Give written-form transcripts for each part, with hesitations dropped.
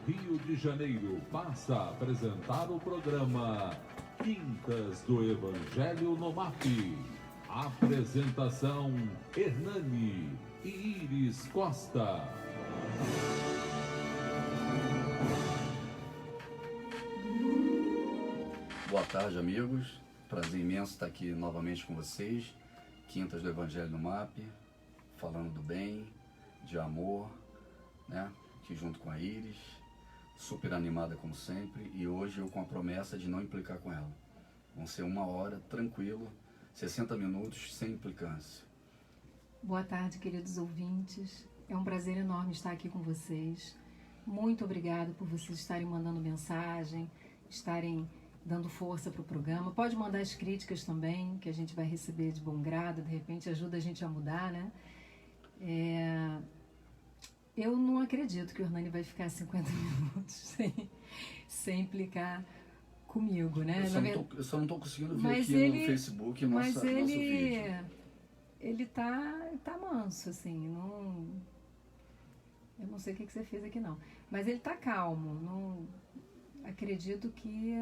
Rio de Janeiro, passa a apresentar o programa Quintas do Evangelho no MAP. Apresentação: Hernani e Iris Costa. Boa tarde, amigos. Prazer imenso estar aqui novamente com vocês. Quintas do Evangelho no MAP, falando do bem, de amor, né? Aqui junto com a Iris, super animada como sempre, e hoje eu com a promessa de não implicar com ela. Vão ser 1 hora, tranquilo, 60 minutos, sem implicância. Boa tarde, queridos ouvintes. É um prazer enorme estar aqui com vocês. Muito obrigada por vocês estarem mandando mensagem, estarem dando força para o programa. Pode mandar as críticas também, que a gente vai receber de bom grado, de repente ajuda a gente a mudar, né? Eu não acredito que o Hernani vai ficar 50 minutos sem implicar comigo, né? Eu só não estou conseguindo ver aqui no Facebook nosso vídeo. Ele tá manso, assim, eu não sei o que você fez aqui não, mas ele tá calmo, não acredito que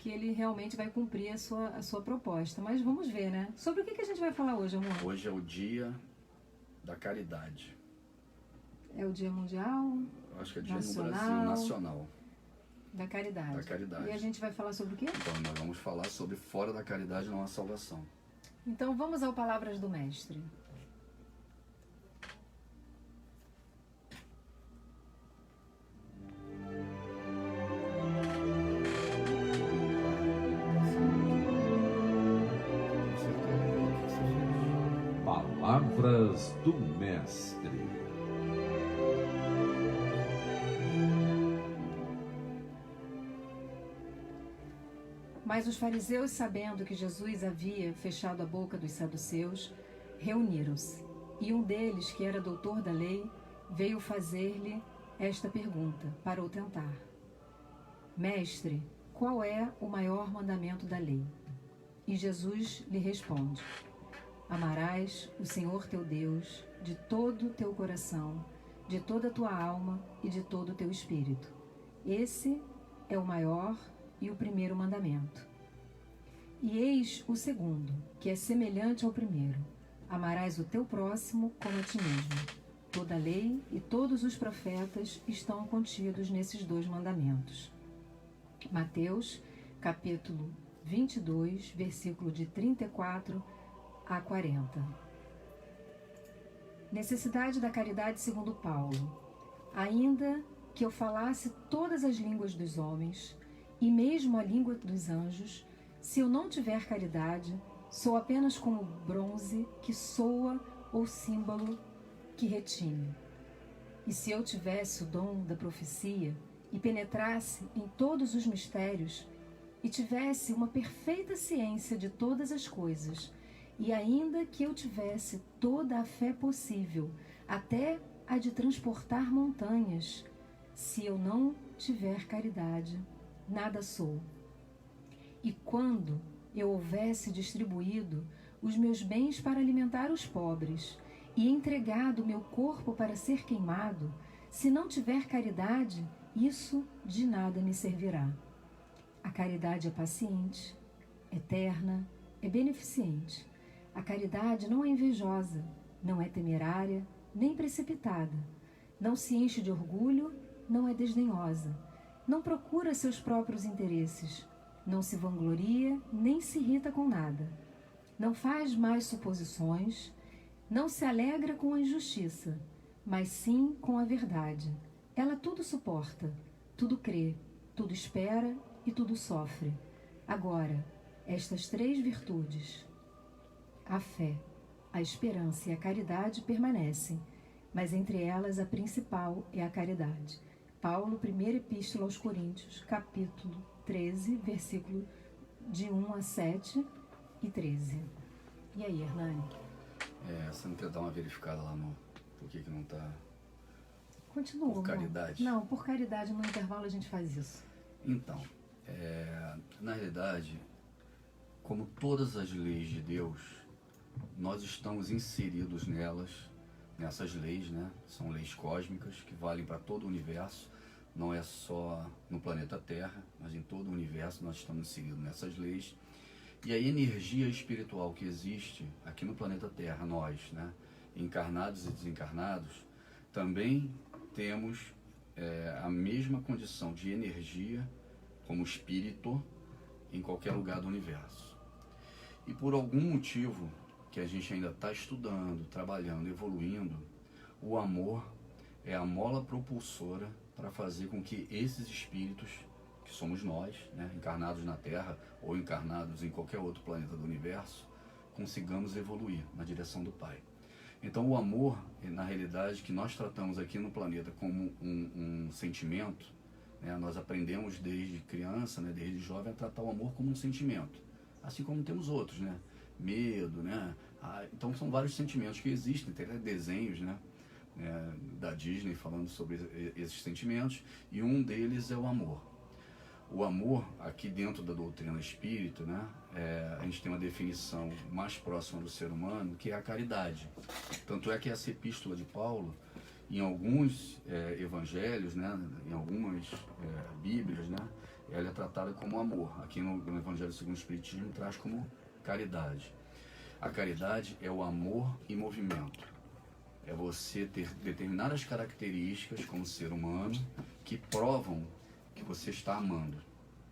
ele realmente vai cumprir a sua proposta, mas vamos ver, né? Sobre o que a gente vai falar hoje, amor? Hoje é o dia da caridade. É o dia mundial? Eu acho que é dia nacional, no Brasil nacional. Da caridade. Da caridade. E a gente vai falar sobre o quê? Então, nós vamos falar sobre fora da caridade não há salvação. Então vamos ao Palavras do Mestre. Palavras do Mestre. Mas os fariseus, sabendo que Jesus havia fechado a boca dos saduceus, reuniram-se. E um deles, que era doutor da lei, veio fazer-lhe esta pergunta, para o tentar: Mestre, qual é o maior mandamento da lei? E Jesus lhe responde: Amarás o Senhor teu Deus de todo o teu coração, de toda a tua alma e de todo o teu espírito. Esse é o maior e o primeiro mandamento. E eis o segundo, que é semelhante ao primeiro: amarás o teu próximo como a ti mesmo. Toda a lei e todos os profetas estão contidos nesses 2 mandamentos. Mateus, capítulo 22, versículo de 34 a 40. Necessidade da caridade segundo Paulo. Ainda que eu falasse todas as línguas dos homens e mesmo a língua dos anjos, se eu não tiver caridade, sou apenas como bronze que soa ou símbolo que retine. E se eu tivesse o dom da profecia e penetrasse em todos os mistérios e tivesse uma perfeita ciência de todas as coisas, e ainda que eu tivesse toda a fé possível, até a de transportar montanhas, se eu não tiver caridade, nada sou. E quando eu houvesse distribuído os meus bens para alimentar os pobres e entregado o meu corpo para ser queimado, se não tiver caridade, isso de nada me servirá. A caridade é paciente, eterna, é beneficente. A caridade não é invejosa, não é temerária, nem precipitada. Não se enche de orgulho, não é desdenhosa. Não procura seus próprios interesses. Não se vangloria, nem se irrita com nada. Não faz mais suposições. Não se alegra com a injustiça, mas sim com a verdade. Ela tudo suporta, tudo crê, tudo espera e tudo sofre. Agora, estas 3 virtudes, a fé, a esperança e a caridade permanecem, mas entre elas a principal é a caridade. Paulo, 1ª Epístola aos Coríntios, capítulo 13, versículo de 1 a 7 e 13. E aí, Hernani? Você não quer dar uma verificada lá no... Por que não está... Continua, por caridade? Não, por caridade, no intervalo a gente faz isso. Então, na realidade, como todas as leis de Deus, nós estamos inseridos nelas nessas leis, né? São leis cósmicas que valem para todo o universo, não é só no planeta Terra, mas em todo o universo nós estamos seguindo nessas leis. E a energia espiritual que existe aqui no planeta Terra, nós, né, encarnados e desencarnados, também temos a mesma condição de energia como espírito em qualquer lugar do universo. E por algum motivo que a gente ainda está estudando, trabalhando, evoluindo, o amor é a mola propulsora para fazer com que esses espíritos, que somos nós, né, encarnados na Terra ou encarnados em qualquer outro planeta do universo, consigamos evoluir na direção do Pai. Então o amor, na realidade, que nós tratamos aqui no planeta como um sentimento, né, nós aprendemos desde criança, né, desde jovem, a tratar o amor como um sentimento, assim como temos outros, né, medo, né, então são vários sentimentos que existem, tem até desenhos, né, da Disney falando sobre esses sentimentos, e um deles é o amor. O amor, aqui dentro da doutrina espírita, né, a gente tem uma definição mais próxima do ser humano, que é a caridade. Tanto é que essa epístola de Paulo, em alguns evangelhos, né, em algumas bíblias, né, ela é tratada como amor. Aqui no Evangelho segundo o Espiritismo traz como caridade. A caridade é o amor em movimento. É você ter determinadas características como ser humano que provam que você está amando.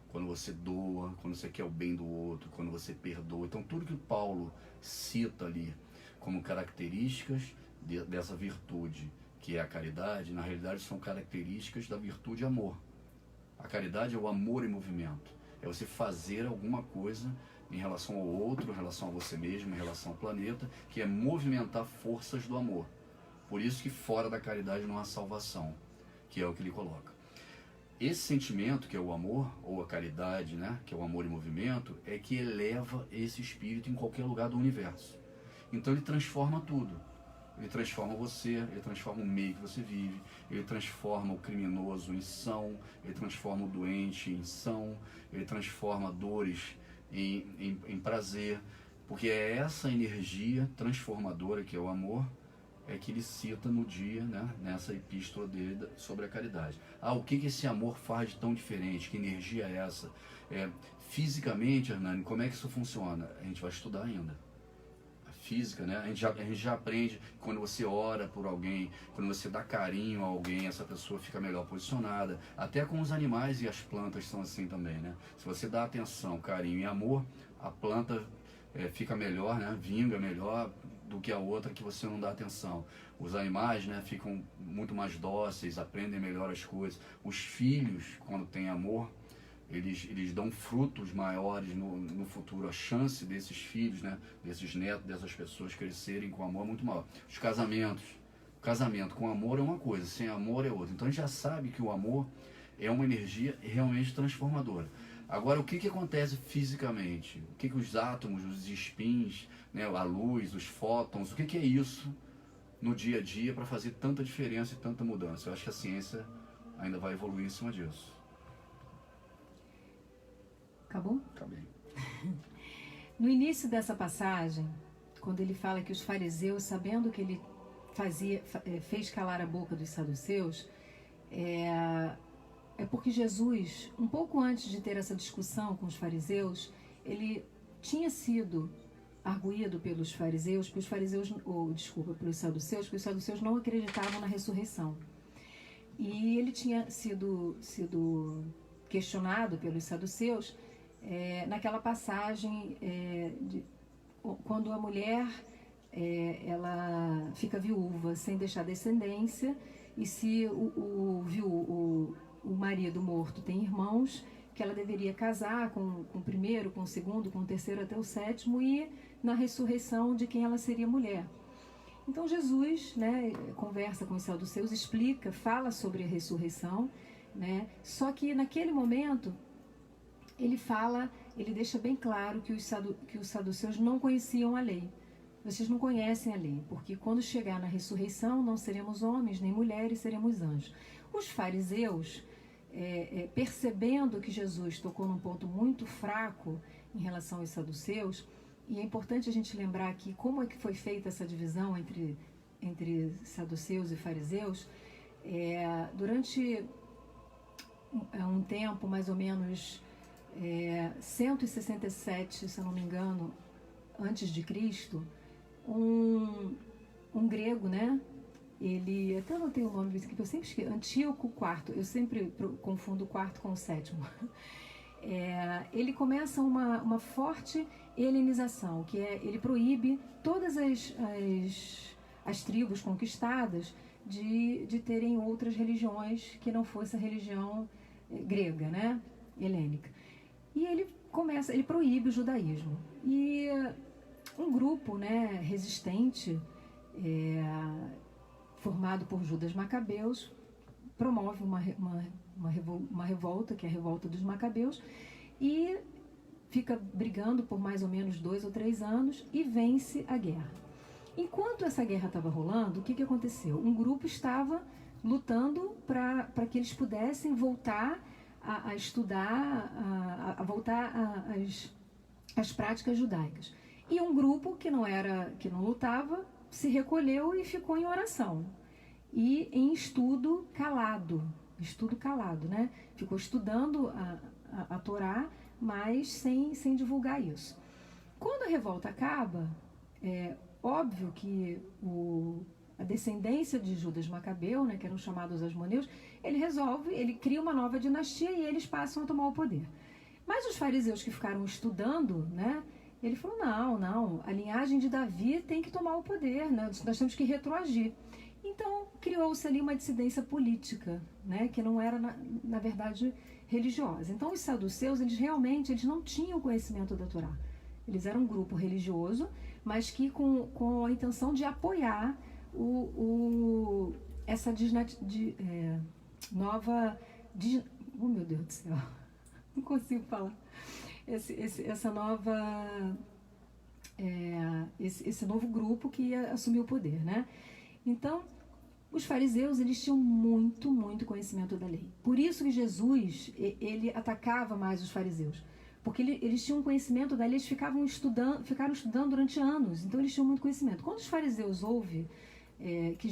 Quando você doa, quando você quer o bem do outro, quando você perdoa. Então tudo que Paulo cita ali como características dessa virtude, que é a caridade, na realidade são características da virtude amor. A caridade é o amor em movimento. É você fazer alguma coisa em relação ao outro, em relação a você mesmo, em relação ao planeta, que é movimentar forças do amor. Por isso que fora da caridade não há salvação, que é o que ele coloca. Esse sentimento, que é o amor, ou a caridade, né, que é o amor em movimento, é que eleva esse espírito em qualquer lugar do universo. Então ele transforma tudo. Ele transforma você, ele transforma o meio que você vive, ele transforma o criminoso em são, ele transforma o doente em são, ele transforma dores em prazer, porque é essa energia transformadora que é o amor, é que ele cita no dia, né, nessa epístola dele sobre a caridade. O que esse amor faz de tão diferente? Que energia é essa? Fisicamente, Hernani, como é que isso funciona? A gente vai estudar ainda. A física, né? A gente já aprende que quando você ora por alguém, quando você dá carinho a alguém, essa pessoa fica melhor posicionada. Até com os animais e as plantas são assim também, né? Se você dá atenção, carinho e amor, a planta fica melhor, né? Vinga melhor do que a outra que você não dá atenção. Os animais, né, ficam muito mais dóceis, aprendem melhor as coisas. Os filhos, quando têm amor, eles dão frutos maiores no futuro. A chance desses filhos, né, desses netos, dessas pessoas crescerem com amor é muito maior. Os casamentos. O casamento com amor é uma coisa, sem amor é outra. Então a gente já sabe que o amor é uma energia realmente transformadora. Agora, o que acontece fisicamente? O que os átomos, os spins, né, a luz, os fótons, o que é isso no dia a dia para fazer tanta diferença e tanta mudança? Eu acho que a ciência ainda vai evoluir em cima disso. Acabou? Acabei. No início dessa passagem, quando ele fala que os fariseus, sabendo que ele fez calar a boca dos saduceus, é porque Jesus, um pouco antes de ter essa discussão com os fariseus, ele tinha sido arguído pelos fariseus, pelos saduceus, porque os saduceus não acreditavam na ressurreição. E ele tinha sido questionado pelos saduceus naquela passagem quando a mulher ela fica viúva sem deixar descendência, e se o marido morto tem irmãos, que ela deveria casar com o primeiro, com o segundo, com o terceiro até o sétimo, e na ressurreição de quem ela seria mulher. Então Jesus, né, conversa com os saduceus, explica, fala sobre a ressurreição, né? Só que naquele momento ele deixa bem claro que os saduceus não conheciam a lei. Vocês não conhecem a lei, porque quando chegar na ressurreição não seremos homens nem mulheres, seremos anjos. Os fariseus, percebendo que Jesus tocou num ponto muito fraco em relação aos saduceus, e é importante a gente lembrar aqui como é que foi feita essa divisão entre entre saduceus e fariseus, durante um tempo, mais ou menos 167, se eu não me engano, antes de Cristo, um grego, né? Ele, até não tenho o nome disso aqui, eu sempre esqueço, Antíoco IV, eu sempre confundo o quarto com o sétimo. Ele começa uma forte helenização, que ele proíbe todas as tribos conquistadas de terem outras religiões que não fosse a religião grega, né? Helênica. E ele proíbe o judaísmo. E um grupo, né, resistente, formado por Judas Macabeus, promove uma revolta, que é a revolta dos Macabeus, e fica brigando por mais ou menos 2 ou 3 anos e vence a guerra. Enquanto essa guerra estava rolando, o que aconteceu? Um grupo estava lutando para que eles pudessem voltar a estudar, a voltar às práticas judaicas. E um grupo que não lutava se recolheu e ficou em oração e em estudo calado, né? Ficou estudando a Torá, mas sem divulgar isso. Quando a revolta acaba, é óbvio que a descendência de Judas Macabeu, né, que eram chamados Asmoneus, ele cria uma nova dinastia e eles passam a tomar o poder. Mas os fariseus que ficaram estudando, né, ele falou, não, a linhagem de Davi tem que tomar o poder, né, nós temos que retroagir. Então, criou-se ali uma dissidência política, né, que não era, na verdade, religiosa. Então, os saduceus, eles não tinham conhecimento da Torá. Eles eram um grupo religioso, mas que com a intenção de apoiar essa nova... oh, meu Deus do céu, não consigo falar. Essa nova... esse novo grupo que ia assumir o poder, né? Então, os fariseus, eles tinham muito, muito conhecimento da lei. Por isso que Jesus, ele atacava mais os fariseus. Porque eles tinham conhecimento da lei, eles ficaram estudando durante anos. Então, eles tinham muito conhecimento. Quando os fariseus ouvem que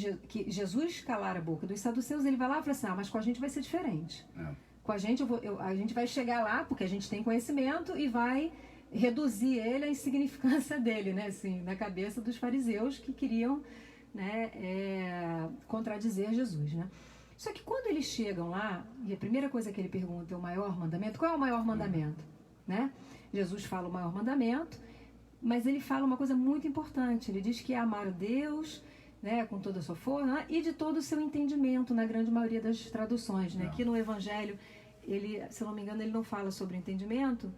Jesus calara a boca dos saduceus, ele vai lá e fala assim, mas com a gente vai ser diferente. Com a gente, a gente vai chegar lá, porque a gente tem conhecimento, e vai reduzir ele à insignificância dele, né? Assim, na cabeça dos fariseus que queriam... né, contradizer Jesus, né? Só que quando eles chegam lá, e a primeira coisa que ele pergunta é o maior mandamento, qual é o maior mandamento? Né? Jesus fala o maior mandamento, mas ele fala uma coisa muito importante, ele diz que é amar a Deus, né, com toda a sua força, e de todo o seu entendimento, na grande maioria das traduções, né? Aqui no Evangelho, se não me engano, ele não fala sobre entendimento,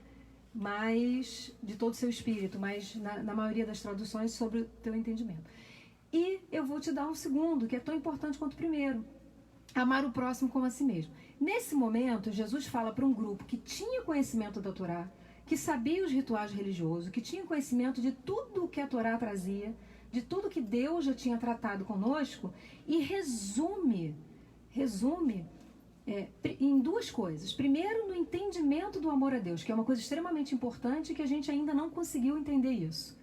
mas de todo o seu espírito, mas na maioria das traduções sobre o teu entendimento. E eu vou te dar um segundo, que é tão importante quanto o primeiro. Amar o próximo como a si mesmo. Nesse momento, Jesus fala para um grupo que tinha conhecimento da Torá, que sabia os rituais religiosos, que tinha conhecimento de tudo o que a Torá trazia, de tudo que Deus já tinha tratado conosco, e resume em 2 coisas. Primeiro, no entendimento do amor a Deus, que é uma coisa extremamente importante e que a gente ainda não conseguiu entender isso.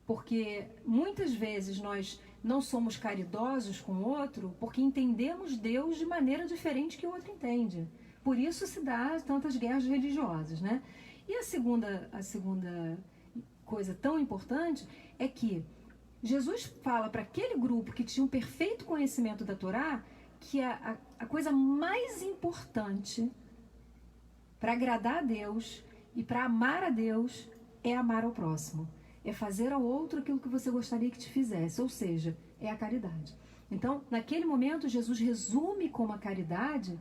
Porque muitas vezes nós não somos caridosos com o outro porque entendemos Deus de maneira diferente que o outro entende. Por isso se dá tantas guerras religiosas, né? E a segunda coisa tão importante é que Jesus fala para aquele grupo que tinha um perfeito conhecimento da Torá que a coisa mais importante para agradar a Deus e para amar a Deus é amar ao próximo. É fazer ao outro aquilo que você gostaria que te fizesse, ou seja, é a caridade. Então, naquele momento, Jesus resume como a caridade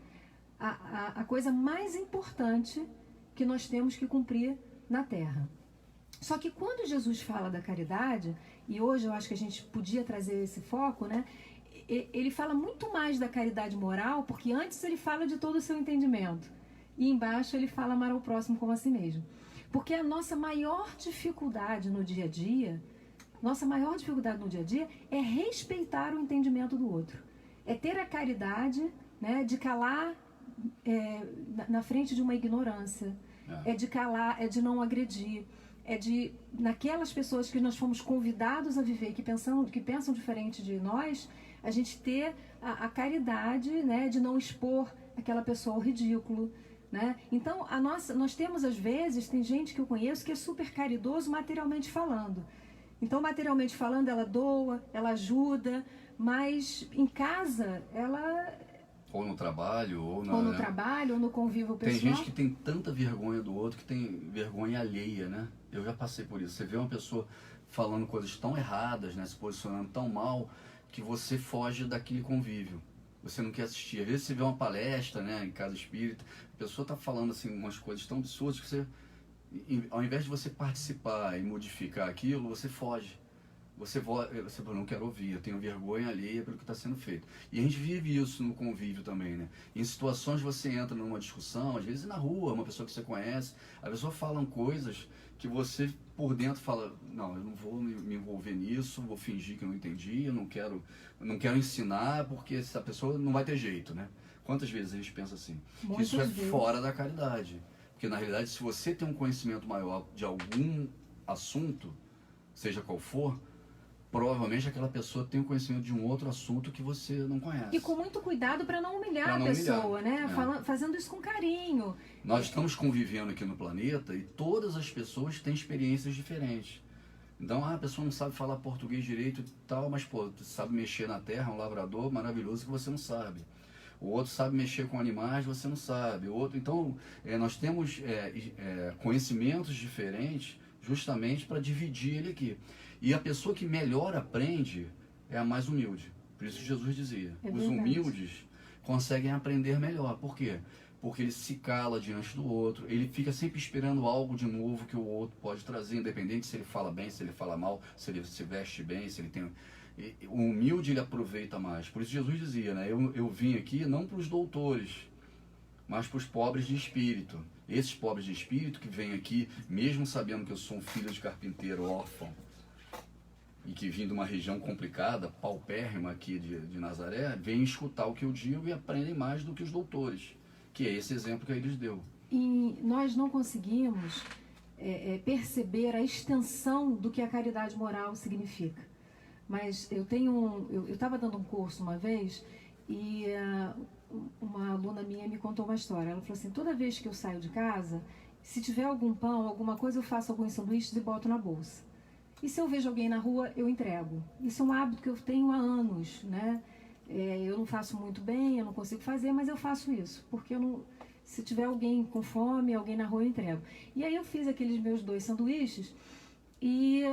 a coisa mais importante que nós temos que cumprir na Terra. Só que quando Jesus fala da caridade, e hoje eu acho que a gente podia trazer esse foco, né? Ele fala muito mais da caridade moral, porque antes ele fala de todo o seu entendimento. E embaixo ele fala amar ao próximo como a si mesmo. Porque a nossa maior dificuldade no dia a dia, é respeitar o entendimento do outro. É ter a caridade, né, de calar na frente de uma ignorância. É de calar, é de não agredir, naquelas pessoas que nós fomos convidados a viver, que pensam diferente de nós, a gente ter a caridade, né, de não expor aquela pessoa ao ridículo, né? Então, nós temos, às vezes, tem gente que eu conheço que é super caridoso materialmente falando. Então, materialmente falando, ela doa, ela ajuda, mas em casa, ela... Ou no trabalho, ou no trabalho, ou no convívio pessoal. Tem gente que tem tanta vergonha do outro que tem vergonha alheia, né? Eu já passei por isso. Você vê uma pessoa falando coisas tão erradas, né? Se posicionando tão mal, que você foge daquele convívio. Você não quer assistir. Às vezes você vê uma palestra, né, em casa espírita, a pessoa está falando assim umas coisas tão absurdas que você, ao invés de você participar e modificar aquilo, você foge. Você não quero ouvir, eu tenho vergonha alheia pelo que está sendo feito. E a gente vive isso no convívio também, né? Em situações você entra numa discussão, às vezes na rua, uma pessoa que você conhece, a pessoa fala coisas que você por dentro fala, não, eu não vou me envolver nisso, vou fingir que eu não entendi, eu não quero ensinar, porque essa pessoa não vai ter jeito, né? Quantas vezes a gente pensa assim? Que isso é fora da caridade. Porque na realidade, se você tem um conhecimento maior de algum assunto, seja qual for, provavelmente aquela pessoa tem um conhecimento de um outro assunto que você não conhece. E com muito cuidado para não humilhar a pessoa, né? Fazendo isso com carinho. Nós estamos convivendo aqui no planeta e todas as pessoas têm experiências diferentes. Então, a pessoa não sabe falar português direito e tal, mas, pô, sabe mexer na terra, um labrador maravilhoso que você não sabe. O outro sabe mexer com animais, você não sabe. O outro, então, nós temos conhecimentos diferentes justamente para dividir ele aqui. E a pessoa que melhor aprende é a mais humilde. Por isso Jesus dizia, os humildes conseguem aprender melhor. Por quê? Porque ele se cala diante do outro, ele fica sempre esperando algo de novo que o outro pode trazer, independente se ele fala bem, se ele fala mal, se ele se veste bem, se ele tem... O humilde ele aproveita mais. Por isso Jesus dizia, né? Eu vim aqui não para os doutores, mas para os pobres de espírito. Esses pobres de espírito que vêm aqui, mesmo sabendo que eu sou um filho de carpinteiro órfão, e que vim de uma região complicada, paupérrima aqui de Nazaré, vêm escutar o que eu digo e aprendem mais do que os doutores, que é esse exemplo que eles deu. E nós não conseguimos perceber a extensão do que a caridade moral significa. Mas eu estava dando um curso uma vez e uma aluna minha me contou uma história. Ela falou assim, toda vez que eu saio de casa, se tiver algum pão, alguma coisa, eu faço alguns sanduíches e boto na bolsa. E se eu vejo alguém na rua, eu entrego. Isso é um hábito que eu tenho há anos, né? Eu não faço muito bem, eu não consigo fazer, mas eu faço isso. Porque se tiver alguém com fome, alguém na rua, eu entrego. E aí eu fiz aqueles meus 2 sanduíches e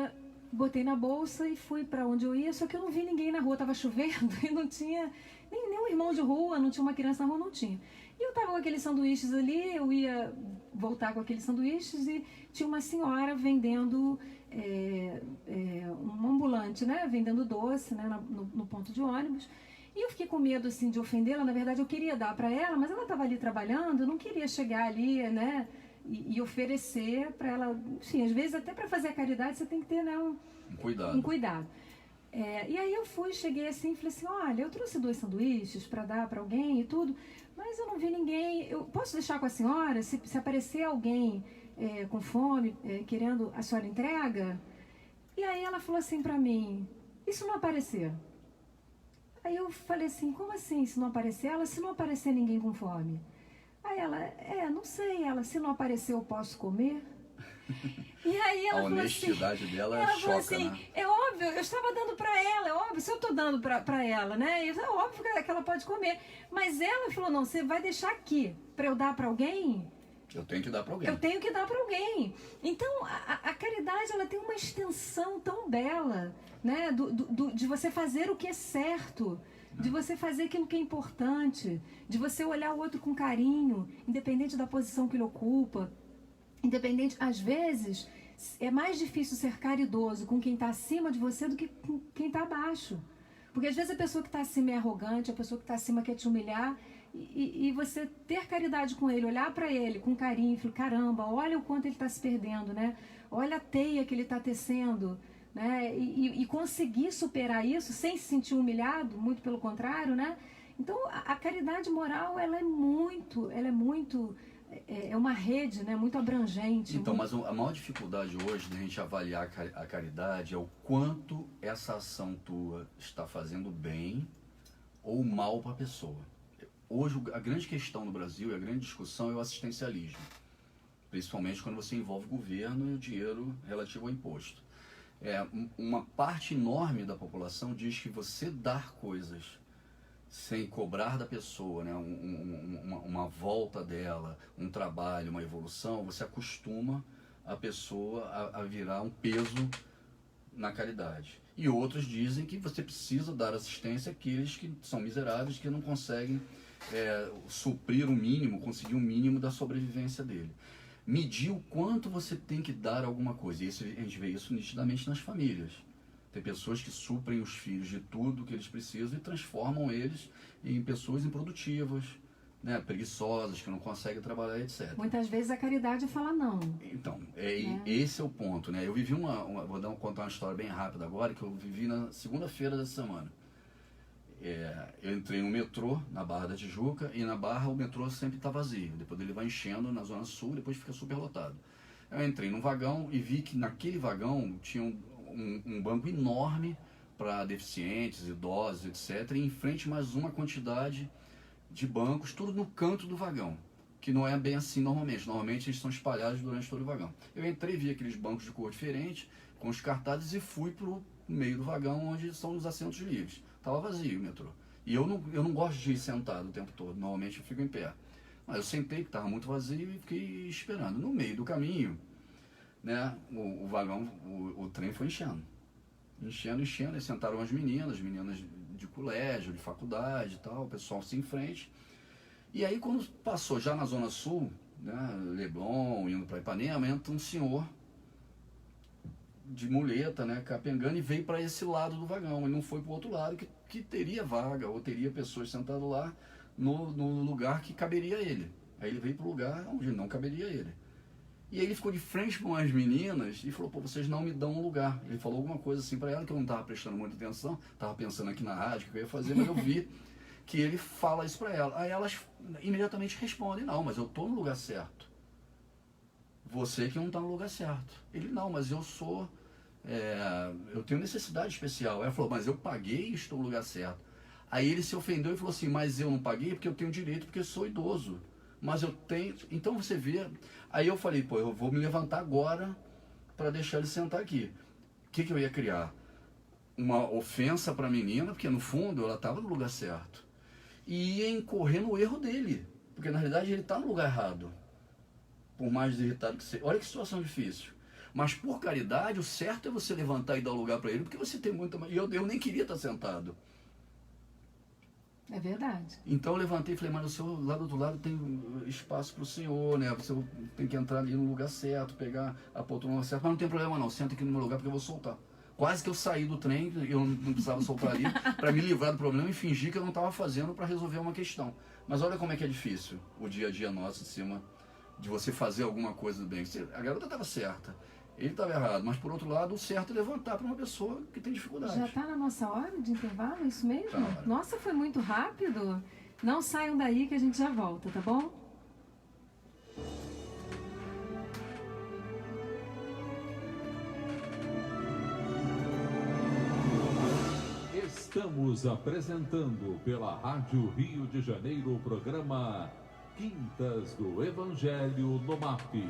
botei na bolsa e fui para onde eu ia, só que eu não vi ninguém na rua, estava chovendo e não tinha nenhum irmão de rua, não tinha uma criança na rua, não tinha. E eu estava com aqueles sanduíches ali, eu ia voltar com aqueles sanduíches e tinha uma senhora vendendo, um ambulante, né, vendendo doce, né, no ponto de ônibus. E eu fiquei com medo, assim, de ofendê-la. Na verdade, eu queria dar para ela, mas ela estava ali trabalhando, eu não queria chegar ali, né, e oferecer para ela. Enfim, às vezes, até para fazer a caridade, você tem que ter, né, um cuidado. E aí eu cheguei assim e falei assim, olha, eu trouxe 2 sanduíches para dar para alguém e tudo, mas eu não vi ninguém. Eu posso deixar com a senhora? Se aparecer alguém com fome, querendo, a senhora entrega? E aí ela falou assim para mim, e se não aparecer? Aí eu falei assim, como assim se não aparecer? Ela, se não aparecer ninguém com fome. Aí ela, não sei, se não aparecer eu posso comer? E aí ela a honestidade assim, dela ela choca, falou assim, né? É óbvio, eu estava dando para ela, é óbvio, se eu estou dando para ela, né? É óbvio que ela pode comer. Mas ela falou, não, você vai deixar aqui para eu dar para alguém? Eu tenho que dar para alguém. Eu tenho que dar para alguém. Então, a caridade, ela tem uma extensão tão bela, né? De você fazer o que é certo, de você fazer aquilo que é importante, de você olhar o outro com carinho, independente da posição que ele ocupa, independente, às vezes, é mais difícil ser caridoso com quem está acima de você do que com quem está abaixo. Porque às vezes a pessoa que está acima é arrogante, a pessoa que está acima quer te humilhar, e você ter caridade com ele, olhar para ele com carinho e falar, caramba, olha o quanto ele está se perdendo, né? Olha a teia que ele está tecendo, né? E conseguir superar isso sem se sentir humilhado, muito pelo contrário, né? Então a caridade moral ela é muito é uma rede, né, muito abrangente. Então, muito... mas a maior dificuldade hoje da gente avaliar a caridade é o quanto essa ação tua está fazendo bem ou mal para a pessoa. Hoje, a grande questão no Brasil e a grande discussão é o assistencialismo, principalmente quando você envolve o governo e o dinheiro relativo ao imposto. Uma parte enorme da população diz que você dar coisas sem cobrar da pessoa, né, uma volta dela, um trabalho, uma evolução, você acostuma a pessoa a virar um peso na caridade. E outros dizem que você precisa dar assistência àqueles que são miseráveis, que não conseguem suprir o mínimo, conseguir o mínimo da sobrevivência dele. Medir o quanto você tem que dar alguma coisa. E a gente vê isso nitidamente nas famílias. Tem pessoas que suprem os filhos de tudo que eles precisam e transformam eles em pessoas improdutivas, né, preguiçosas, que não conseguem trabalhar, etc. Muitas vezes a caridade fala não. Então, esse é o ponto, né? Eu vivi vou contar uma história bem rápida agora, que eu vivi na segunda-feira dessa semana. Eu entrei no metrô, na Barra da Tijuca, e na Barra o metrô sempre está vazio. Depois ele vai enchendo na Zona Sul, depois fica super lotado. Eu entrei num vagão e vi que naquele vagão tinha um banco enorme para deficientes, idosos, etc. E em frente mais uma quantidade de bancos, tudo no canto do vagão, que não é bem assim normalmente. Normalmente eles estão espalhados durante todo o vagão. Eu entrei, vi aqueles bancos de cor diferente, com os cartazes, e fui para o meio do vagão, onde são os assentos livres. Estava vazio o metrô. E eu não gosto de ir sentado o tempo todo, normalmente eu fico em pé. Mas eu sentei, que estava muito vazio, e fiquei esperando. No meio do caminho, né, o vagão, o trem foi enchendo, e sentaram as meninas de colégio, de faculdade e tal, o pessoal assim em frente. E aí quando passou já na Zona Sul, né, Leblon, indo para Ipanema, entra um senhor de muleta, né, capengando, e veio para esse lado do vagão, e não foi para o outro lado, que teria vaga, ou teria pessoas sentadas lá no lugar que caberia a ele. Aí ele veio para o lugar onde não caberia a ele. E aí ele ficou de frente com as meninas e falou: pô, vocês não me dão um lugar. Ele falou alguma coisa assim para ela, que eu não estava prestando muita atenção, estava pensando aqui na rádio o que eu ia fazer, mas eu vi que ele fala isso para ela. Aí elas imediatamente respondem: não, mas eu estou no lugar certo. Você que não está no lugar certo. Ele: não, mas eu sou... eu tenho necessidade especial. Ela falou: mas eu paguei e estou no lugar certo. Aí ele se ofendeu e falou assim: mas eu não paguei porque eu tenho direito, porque eu sou idoso. Mas eu tenho... Então você vê... Aí eu falei: pô, eu vou me levantar agora para deixar ele sentar aqui. O que eu ia criar? Uma ofensa para a menina, porque no fundo ela estava no lugar certo. E ia incorrer no erro dele, porque na realidade ele está no lugar errado. Por mais irritado que seja. Olha que situação difícil. Mas por caridade, o certo é você levantar e dar o lugar para ele, porque você tem muita... E eu nem queria estar sentado. É verdade. Então eu levantei e falei: mas o senhor lá do outro lado tem espaço para o senhor, né? Você tem que entrar ali no lugar certo, pegar a poltrona certa. Mas não tem problema não, senta aqui no meu lugar porque eu vou soltar. Quase que eu saí do trem, eu não precisava soltar ali, para me livrar do problema e fingir que eu não estava fazendo para resolver uma questão. Mas olha como é que é difícil o dia a dia nosso em cima de você fazer alguma coisa do bem. A garota estava certa, ele estava errado, mas por outro lado, o certo é levantar para uma pessoa que tem dificuldade. Já está na nossa hora de intervalo, é isso mesmo? Tá. Nossa, foi muito rápido. Não saiam daí que a gente já volta, tá bom? Estamos apresentando pela Rádio Rio de Janeiro o programa Quintas do Evangelho no MAP.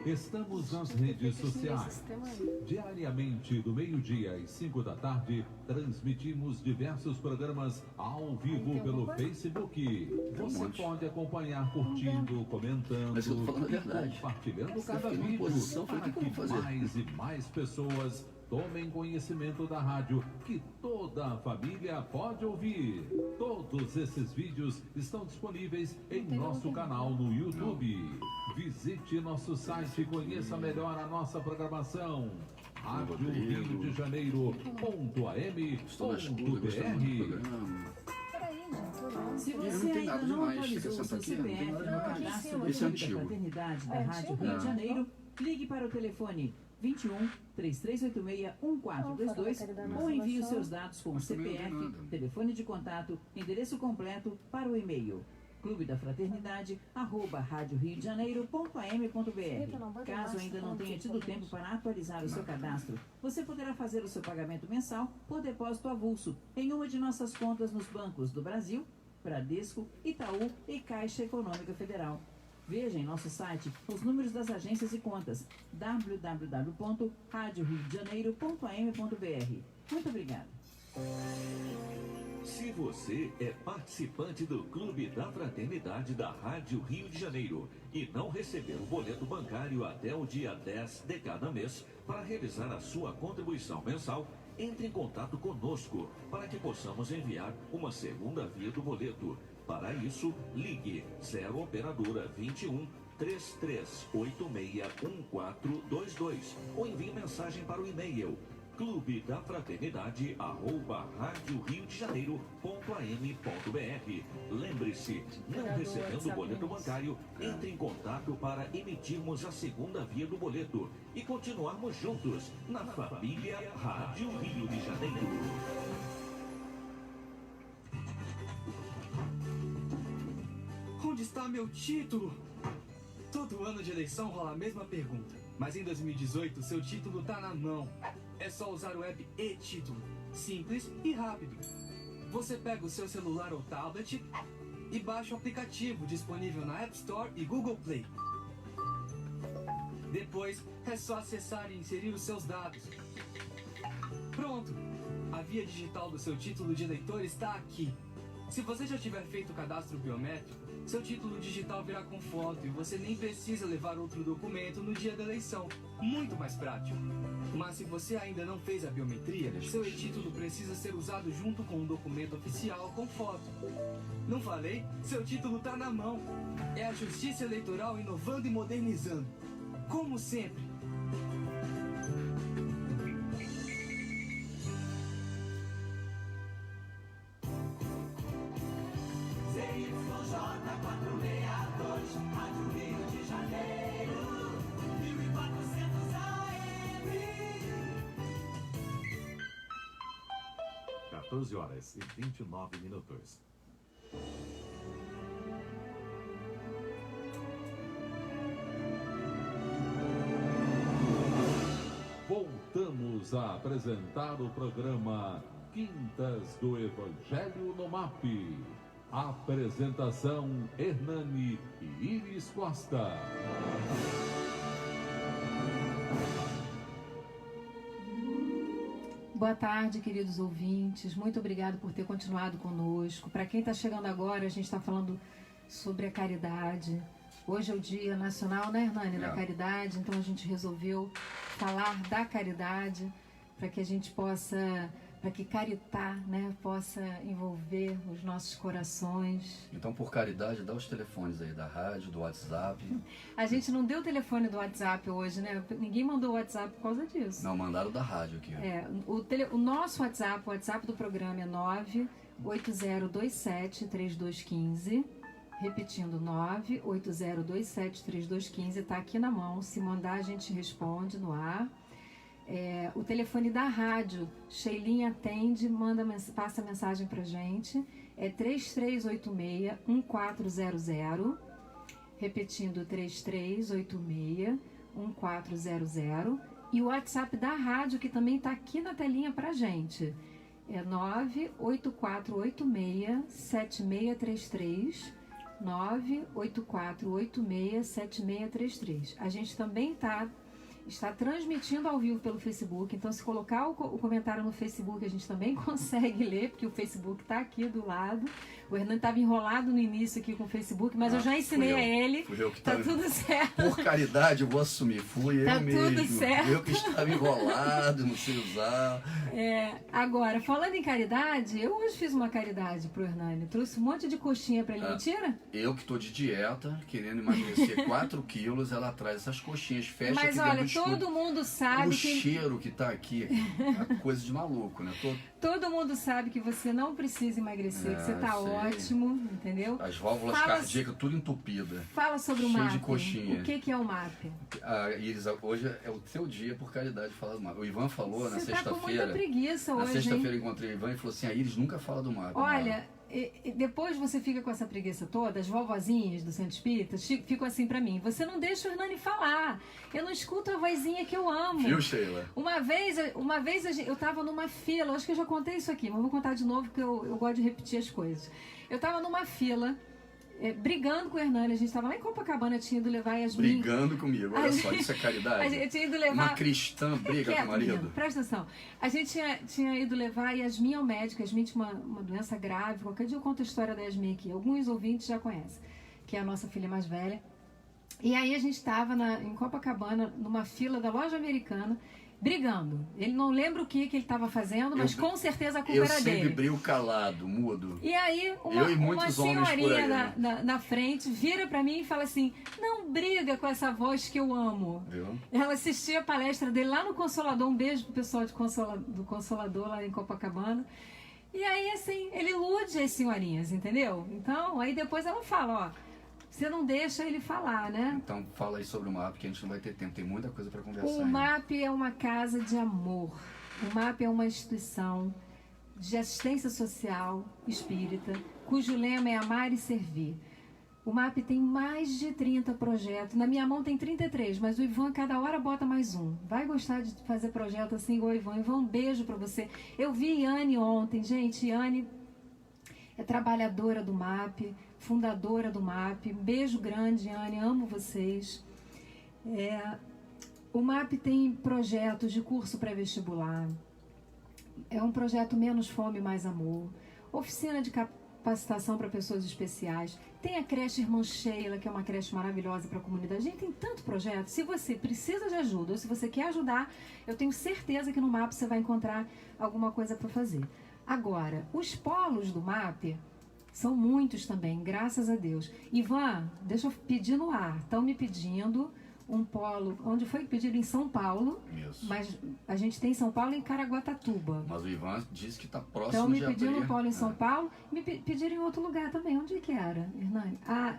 Estamos nas redes sociais. Diariamente, do meio-dia às 5 da tarde, transmitimos diversos programas ao vivo pelo Facebook. Você pode acompanhar curtindo, comentando e compartilhando cada vídeo para que mais e mais pessoas Tomem conhecimento da rádio que toda a família pode ouvir. Todos esses vídeos estão disponíveis em nosso canal no YouTube. Visite nosso site e conheça melhor a nossa programação. Rádio Rio de Janeiro.am.br. Se você ainda não atualizou o seu CPF no cadastro da Fraternidade da Rádio Rio de Janeiro, ligue para o telefone 21 3386 1422 ou envie os seus dados com CPF, telefone de contato, endereço completo para o e-mail clubedafraternidade@radioriodejaneiro.am.br. Caso ainda não tenha tido tempo para atualizar o seu cadastro, você poderá fazer o seu pagamento mensal por depósito avulso em uma de nossas contas nos bancos do Brasil, Bradesco, Itaú e Caixa Econômica Federal. Veja em nosso site os números das agências e contas www.radioriodejaneiro.am.br. Muito obrigada. Se você é participante do Clube da Fraternidade da Rádio Rio de Janeiro e não receber o boleto bancário até o dia 10 de cada mês para realizar a sua contribuição mensal, entre em contato conosco para que possamos enviar uma segunda via do boleto. Para isso, ligue 0 Operadora 21 3386 1422 ou envie mensagem para o e-mail clubedafraternidade@radioriodejaneiro.am.br. Lembre-se, não recebendo o boleto bancário, entre em contato para emitirmos a segunda via do boleto e continuarmos juntos na família Rádio Rio de Janeiro. Onde está meu título? Todo ano de eleição rola a mesma pergunta, mas em 2018 seu título tá na mão. É só usar o app e-Título, simples e rápido. Você pega o seu celular ou tablet e baixa o aplicativo disponível na App Store e Google Play. Depois é só acessar e inserir os seus dados. Pronto! A via digital do seu título de eleitor está aqui. Se você já tiver feito o cadastro biométrico, seu título digital virá com foto e você nem precisa levar outro documento no dia da eleição. Muito mais prático. Mas se você ainda não fez a biometria, seu e-título precisa ser usado junto com um documento oficial com foto. Não falei? Seu título está na mão. É a Justiça Eleitoral inovando e modernizando. Como sempre. ZYJ462, Rádio Rio de Janeiro, 1400 AM. 14h29. Voltamos a apresentar o programa Quintas do Evangelho no MAP. Apresentação Hernani e Iris Costa. Boa tarde, queridos ouvintes. Muito obrigado por ter continuado conosco. Para quem está chegando agora, a gente está falando sobre a caridade. Hoje é o Dia Nacional, né, Hernani, da Caridade. Então a gente resolveu falar da caridade para que a gente possa, para que caritar, né, possa envolver os nossos corações. Então, por caridade, dá os telefones aí da rádio, do WhatsApp. A gente não deu o telefone do WhatsApp hoje, né? Ninguém mandou o WhatsApp por causa disso. Não, mandaram da rádio aqui. O nosso WhatsApp, o WhatsApp do programa é 980273215. Repetindo, 980273215. Está aqui na mão. Se mandar, a gente responde no ar. O telefone da rádio, Sheilinha atende, passa mensagem pra gente, é 3386-1400, repetindo, 3386-1400, e o WhatsApp da rádio, que também está aqui na telinha pra gente, é 98486-7633, 98486-7633. A gente também está transmitindo ao vivo pelo Facebook, então se colocar o comentário no Facebook a gente também consegue ler, porque o Facebook está aqui do lado. O Hernani estava enrolado no início aqui com o Facebook, mas eu já ensinei a ele. Fui eu que tá tudo certo. Por caridade, eu vou assumir. Fui tá eu mesmo. Tudo certo. Eu que estava enrolado, não sei usar. Agora, falando em caridade, eu hoje fiz uma caridade pro Hernani. Trouxe um monte de coxinha pra ele, mentira? Eu que tô de dieta, querendo emagrecer 4 quilos, ela traz essas coxinhas, fecha mas aqui olha, dentro do todo mundo sabe o cheiro que tá aqui é coisa de maluco, né? Todo mundo sabe que você não precisa emagrecer, que você tá ótimo, entendeu? As válvulas cardíacas tudo entupida. Fala sobre o cheio MAP. De coxinha. O que é o MAP? Iris, hoje é o seu dia, por caridade, de falar do MAP. O Ivan falou na sexta-feira. Você tá com muita preguiça hoje, na sexta-feira eu encontrei o Ivan e falou assim, a Iris nunca fala do MAP. Olha, depois você fica com essa preguiça toda, as vovozinhas do Centro Espírita ficam assim pra mim, você não deixa o Hernani falar, eu não escuto a vozinha que eu amo. Viu, Sheila? Uma vez eu tava numa fila, acho que eu já contei isso aqui, mas vou contar de novo porque eu gosto de repetir as coisas. Eu tava numa fila, brigando com o Hernani, a gente tava lá em Copacabana, eu tinha ido levar a Yasmin. Brigando comigo, olha só, isso é caridade. A gente tinha ido levar... Uma cristã briga com o marido. Menino, presta atenção. A gente tinha ido levar a Yasmin ao médico. A Yasmin tinha uma doença grave. Qualquer dia eu conto a história da Yasmin aqui. Alguns ouvintes já conhecem, que é a nossa filha mais velha. E aí a gente estava em Copacabana, numa fila da loja americana, brigando. Ele não lembra o que ele estava fazendo, mas com certeza a culpa era dele. Eu sempre brigo calado, mudo. E aí uma senhorinha na frente vira pra mim e fala assim, não briga com essa voz que eu amo. Viu? Ela assistia a palestra dele lá no Consolador, um beijo pro pessoal do Consolador lá em Copacabana. E aí assim, ele ilude as senhorinhas, entendeu? Então, aí depois ela fala, ó, você não deixa ele falar, né? Então fala aí sobre o MAP, que a gente não vai ter tempo, tem muita coisa para conversar. O MAP é uma casa de amor. O MAP é uma instituição de assistência social espírita, cujo lema é amar e servir. O MAP tem mais de 30 projetos. Na minha mão tem 33, mas o Ivan cada hora bota mais um. Vai gostar de fazer projeto assim igual o Ivan. Ivan, um beijo para você. Eu vi Yane ontem, gente. Yane é trabalhadora do MAP, fundadora do MAP. Um beijo grande, Yane, amo vocês. O MAP tem projetos de curso pré-vestibular. É um projeto Menos Fome, Mais Amor. Oficina de capacitação para pessoas especiais. Tem a creche Irmã Sheila, que é uma creche maravilhosa para a comunidade. Gente, tem tanto projeto. Se você precisa de ajuda ou se você quer ajudar, eu tenho certeza que no MAP você vai encontrar alguma coisa para fazer. Agora, os polos do MAP são muitos também, graças a Deus. Ivan, deixa eu pedir no ar. Estão me pedindo um polo, onde foi pedido em São Paulo, isso. Mas a gente tem São Paulo em Caraguatatuba. Mas o Ivan disse que está próximo de abrir. Então me pediram um polo em São Paulo, me pediram em outro lugar também. Onde que era, Hernani?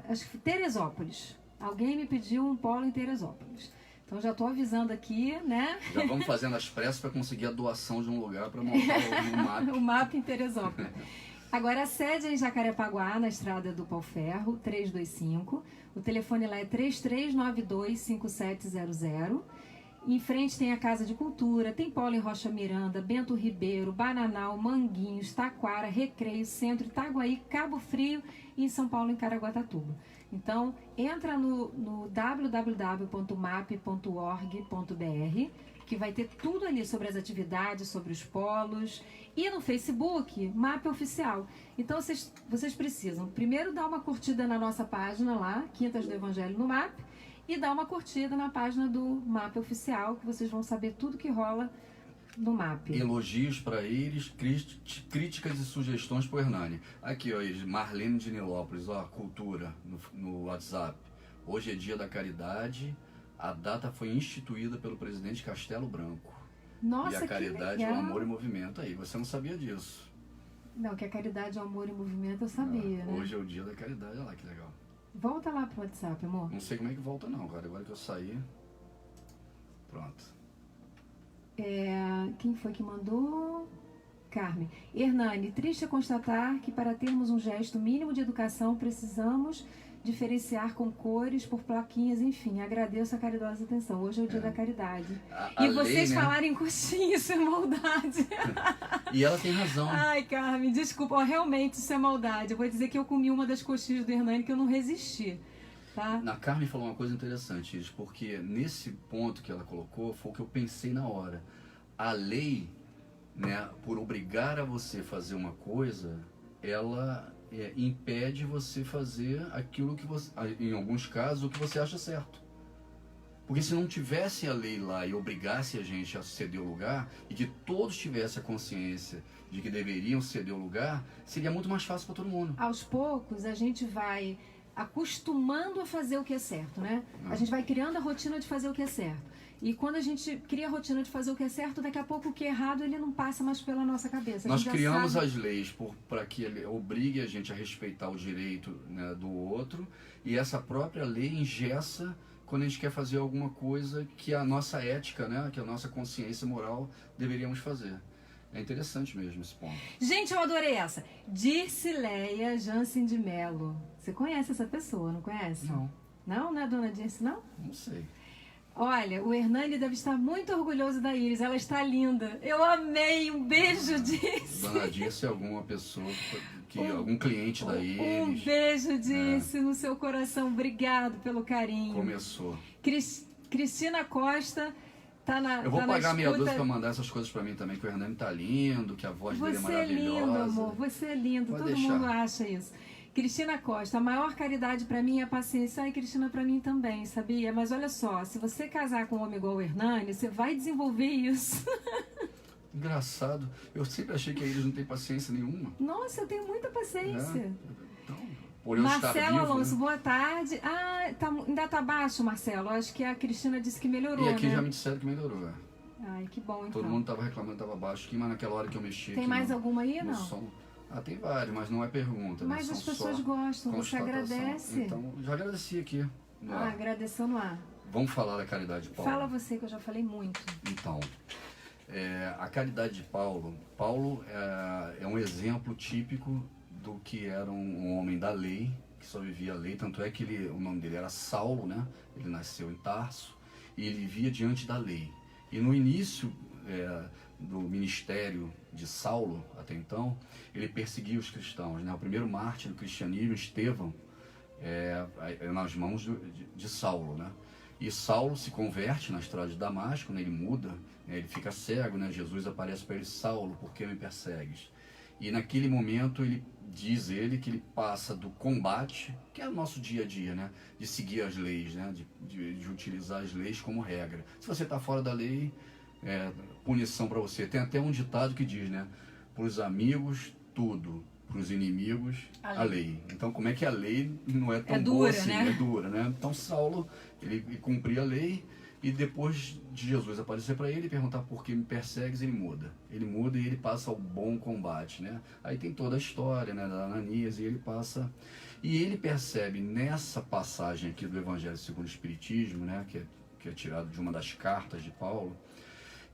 Acho que Teresópolis. Alguém me pediu um polo em Teresópolis. Então já estou avisando aqui, né? Já vamos fazendo as pressas para conseguir a doação de um lugar para montar o MAP. O MAP em Teresópolis. Agora a sede é em Jacarepaguá, na estrada do Pau Ferro, 325. O telefone lá é 3392-5700. Em frente tem a Casa de Cultura, tem polo em Rocha Miranda, Bento Ribeiro, Bananal, Manguinhos, Taquara, Recreio, Centro, Itaguaí, Cabo Frio e em São Paulo, em Caraguatatuba. Então, entra no www.map.org.br, que vai ter tudo ali sobre as atividades, sobre os polos. E no Facebook, MAP Oficial. Então, vocês precisam primeiro dar uma curtida na nossa página lá, Quintas do Evangelho no MAP, e dar uma curtida na página do MAP Oficial, que vocês vão saber tudo que rola no MAP. Elogios para eles, críticas e sugestões para o Hernani. Aqui, ó, Marlene de Nilópolis, ó, cultura no WhatsApp. Hoje é dia da caridade, a data foi instituída pelo presidente Castelo Branco. Nossa, e a caridade é o amor e movimento aí. Você não sabia disso? Não, que a caridade é o amor e movimento eu sabia, né? Hoje é o dia da caridade, olha lá que legal. Volta lá pro WhatsApp, amor. Não sei como é que volta não, cara. Agora que eu saí. Pronto. Quem foi que mandou? Carmen. Hernani, triste é constatar que para termos um gesto mínimo de educação precisamos diferenciar com cores, por plaquinhas, enfim. Agradeço a caridosa atenção. Hoje é o dia da caridade. E vocês lei, né? falarem coxinha, isso é maldade. E ela tem razão. Ai, Carmen, desculpa. Realmente isso é maldade. Eu vou dizer que eu comi uma das coxinhas do Hernani que eu não resisti. Tá? A Carmen falou uma coisa interessante, porque nesse ponto que ela colocou foi o que eu pensei na hora. A lei, né, por obrigar a você a fazer uma coisa, ela impede você fazer aquilo que você, em alguns casos, o que você acha certo. Porque se não tivesse a lei lá e obrigasse a gente a ceder o lugar, e que todos tivessem a consciência de que deveriam ceder o lugar, seria muito mais fácil para todo mundo. Aos poucos, a gente vai acostumando a fazer o que é certo, né? A gente vai criando a rotina de fazer o que é certo. E quando a gente cria a rotina de fazer o que é certo, daqui a pouco o que é errado, ele não passa mais pela nossa cabeça. Nós criamos as leis para que ele obrigue a gente a respeitar o direito, né, do outro, e essa própria lei engessa quando a gente quer fazer alguma coisa que a nossa ética, né, que a nossa consciência moral deveríamos fazer. É interessante mesmo esse ponto. Gente, eu adorei essa. Dircileia Jansen de Mello. Você conhece essa pessoa, não conhece? Não. Não é a dona Dirce, não? Não sei. Olha, o Hernani deve estar muito orgulhoso da Iris. Ela está linda. Eu amei. Um beijo, Dirce. Dona Dirce é alguma pessoa, algum cliente da Iris. Um beijo, Dirce, no seu coração. Obrigado pelo carinho. Começou. Cristina Costa tá na. Eu vou pagar meia dúzia escuta. pra mandar essas coisas pra mim também, que o Hernani tá lindo, que a voz dele é Você é maravilhosa. lindo, amor. Você é lindo. Pode Todo deixar. mundo acha isso. Cristina Costa, a maior caridade pra mim é a paciência. Ai, Cristina, pra mim também, sabia? Mas olha só, se você casar com um homem igual o Hernani, você vai desenvolver isso. Engraçado. Eu sempre achei que a Iris não tem paciência nenhuma. Nossa, eu tenho muita paciência. Então, por eu estar Marcelo vivo, Alonso, né? boa tarde. Ah, ainda tá baixo, Marcelo. Acho que a Cristina disse que melhorou, E aqui né? já me disseram que melhorou. Ai, que bom, então. Todo mundo tava reclamando que tava baixo aqui, mas naquela hora que eu mexi Tem aqui mais no, alguma aí, no não? som. Tem vários, mas não é pergunta, Mas né? as São pessoas só gostam, você constatação. agradece. Então, já agradeci aqui. No ar. Agradeceu no ar. Vamos falar da caridade de Paulo. Fala você, que eu já falei muito. Então, a caridade de Paulo. Paulo é um exemplo típico do que era um homem da lei, que só vivia a lei. Tanto é que o nome dele era Saulo, né? Ele nasceu em Tarso e ele vivia diante da lei. E no início do ministério de Saulo, até então, ele perseguia os cristãos, né? O primeiro mártir do cristianismo, Estevão, nas mãos de Saulo, né? E Saulo se converte na estrada de Damasco, né? Ele muda, né? Ele fica cego, né? Jesus aparece para ele: Saulo, por que me persegues? E naquele momento diz ele que ele passa do combate, que é o nosso dia a dia, né? De seguir as leis, né? De utilizar as leis como regra. Se você está fora da lei, punição para você. Tem até um ditado que diz, né? Para os amigos, tudo. Para os inimigos, a lei. Então, como é que a lei não é tão boa assim? Né? É dura, né? Então, Saulo, ele cumpria a lei, e depois de Jesus aparecer para ele e perguntar: por que me persegues, ele muda. Ele muda e ele passa ao bom combate, né? Aí tem toda a história, né, da Ananias, e ele passa... E ele percebe nessa passagem aqui do Evangelho segundo o Espiritismo, né, que é tirado de uma das cartas de Paulo,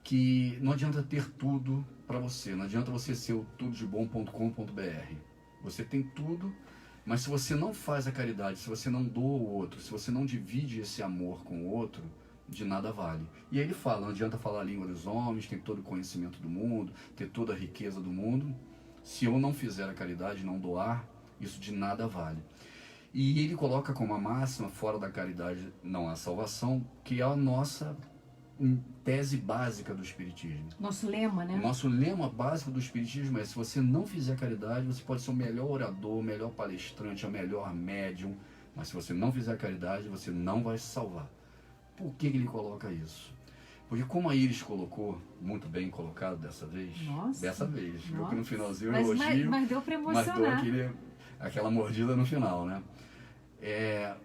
que não adianta ter tudo para você, não adianta você ser o tudodebom.com.br. Você tem tudo, mas se você não faz a caridade, se você não doa o outro, se você não divide esse amor com o outro, de nada vale. E aí ele fala: não adianta falar a língua dos homens, ter todo o conhecimento do mundo, ter toda a riqueza do mundo, se eu não fizer a caridade, não doar, isso de nada vale. E ele coloca como a máxima: fora da caridade não há salvação, que é a nossa tese básica do Espiritismo. Nosso lema, né? O nosso lema básico do Espiritismo é: se você não fizer caridade, você pode ser o melhor orador, o melhor palestrante, o melhor médium, mas se você não fizer caridade, você não vai se salvar. Por que ele coloca isso? Porque, como a Iris colocou, muito bem colocado dessa vez, viu que no finalzinho eu elogio, mas deu para emocionar. mas deu aquela mordida no final, né?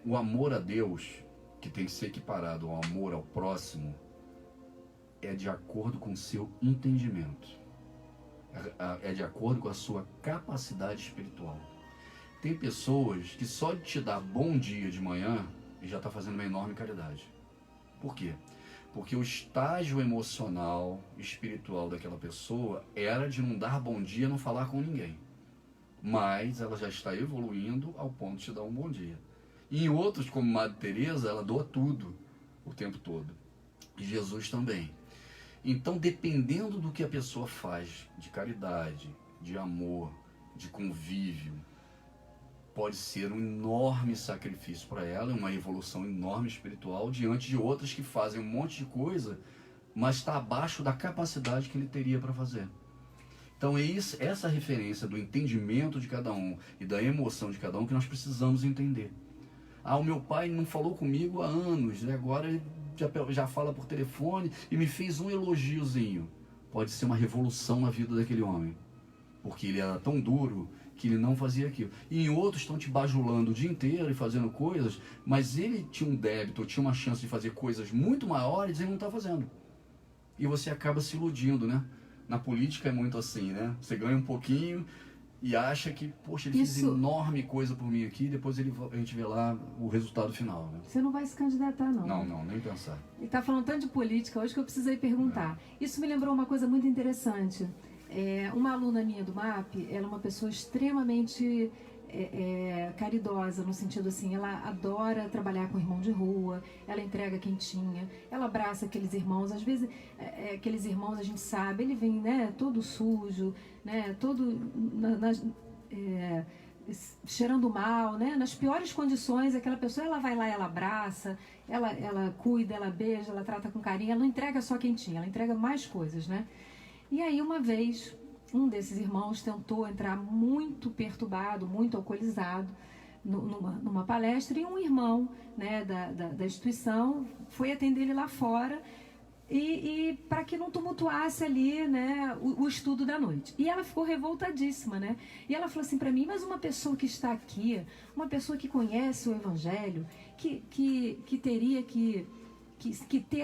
O amor a Deus, que tem que ser equiparado ao amor ao próximo, é de acordo com o seu entendimento, é de acordo com a sua capacidade espiritual. Tem pessoas que só de te dar bom dia de manhã já está fazendo uma enorme caridade. Por quê? Porque o estágio emocional, espiritual daquela pessoa era de não dar bom dia, não falar com ninguém. Mas ela já está evoluindo ao ponto de te dar um bom dia. E em outros, como Madre Teresa, ela doa tudo o tempo todo. E Jesus também. Então, dependendo do que a pessoa faz de caridade, de amor, de convívio, pode ser um enorme sacrifício para ela, uma evolução enorme espiritual, diante de outras que fazem um monte de coisa, mas está abaixo da capacidade que ele teria para fazer. Então é isso, essa referência do entendimento de cada um e da emoção de cada um que nós precisamos entender. Ah, o meu pai não falou comigo há anos, né? Agora ele já fala por telefone e me fez um elogiozinho. Pode ser uma revolução na vida daquele homem, porque ele era tão duro que ele não fazia aquilo. E em outros estão te bajulando o dia inteiro e fazendo coisas, mas ele tinha um débito, tinha uma chance de fazer coisas muito maiores e ele não está fazendo. E você acaba se iludindo, né? Na política é muito assim, né? Você ganha um pouquinho e acha que, poxa, ele fez enorme coisa por mim aqui, depois a gente vê lá o resultado final, né? Você não vai se candidatar, não. Não, nem pensar. E tá falando tanto de política hoje que eu precisei perguntar. Isso me lembrou uma coisa muito interessante. Uma aluna minha do MAP, ela é uma pessoa extremamente caridosa, no sentido assim, ela adora trabalhar com irmão de rua, ela entrega quentinha, ela abraça aqueles irmãos, às vezes aqueles irmãos a gente sabe, ele vem, né, todo sujo, né, todo cheirando mal, né, nas piores condições, aquela pessoa, ela vai lá, ela abraça, ela cuida, ela beija, ela trata com carinho, ela não entrega só quentinha, ela entrega mais coisas, né. E aí, uma vez, um desses irmãos tentou entrar muito perturbado, muito alcoolizado, numa palestra, e um irmão, né, da instituição foi atender ele lá fora e para que não tumultuasse ali, né, o estudo da noite. E ela ficou revoltadíssima, né? E ela falou assim para mim, mas uma pessoa que está aqui, uma pessoa que conhece o Evangelho, que teria que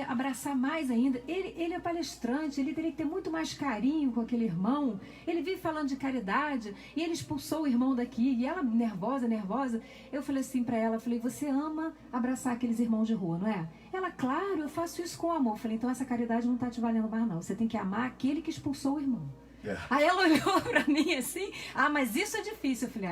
abraçar mais ainda, ele é palestrante, ele teria que ter muito mais carinho com aquele irmão, ele vive falando de caridade, e ele expulsou o irmão daqui, e ela nervosa, eu falei assim pra ela, você ama abraçar aqueles irmãos de rua, não é? Ela, claro, eu faço isso com amor. Eu falei, então essa caridade não tá te valendo mais não, você tem que amar aquele que expulsou o irmão. Aí ela olhou pra mim assim, mas isso é difícil. Eu falei,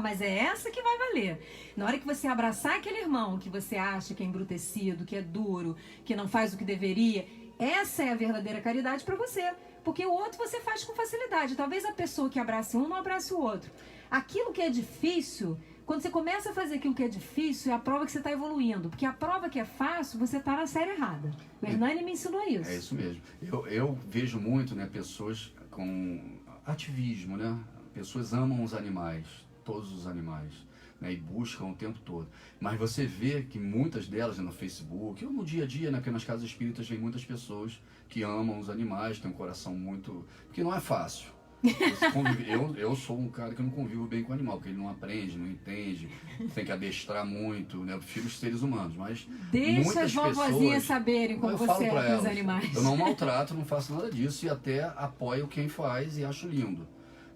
mas é essa que vai valer. Na hora que você abraçar aquele irmão que você acha que é embrutecido, que é duro, que não faz o que deveria, essa é a verdadeira caridade pra você. Porque o outro você faz com facilidade. Talvez a pessoa que abrace um não abrace o outro. Aquilo que é difícil, quando você começa a fazer aquilo que é difícil, é a prova que você está evoluindo. Porque a prova que é fácil, você está na série errada. O Hernani me ensinou isso. É isso mesmo. Eu vejo muito, né, pessoas com ativismo, né? Pessoas amam os animais, todos os animais, né? E buscam o tempo todo. Mas você vê que muitas delas, né, no Facebook, ou no dia a dia, né, que nas casas espíritas vem muitas pessoas que amam os animais, têm um coração muito... Porque não é fácil. Eu sou um cara que não convivo bem com o animal, porque ele não aprende, não entende, tem que adestrar muito, né? Eu prefiro os seres humanos, mas deixa as vovozinhas saberem como você é com os animais. Eu não maltrato, não faço nada disso e até apoio quem faz e acho lindo,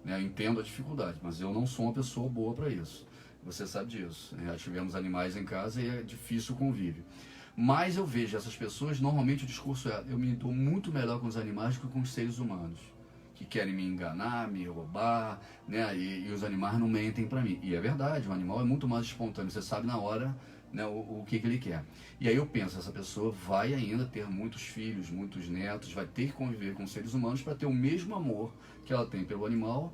né? Eu entendo a dificuldade, mas eu não sou uma pessoa boa para isso. Você sabe disso. Já tivemos animais em casa e é difícil o convívio. Mas eu vejo essas pessoas, normalmente o discurso é: eu me dou muito melhor com os animais do que com os seres humanos, que querem me enganar, me roubar, né? E os animais não mentem para mim. E é verdade, o animal é muito mais espontâneo, você sabe na hora, né, o que ele quer. E aí eu penso, essa pessoa vai ainda ter muitos filhos, muitos netos, vai ter que conviver com seres humanos para ter o mesmo amor que ela tem pelo animal,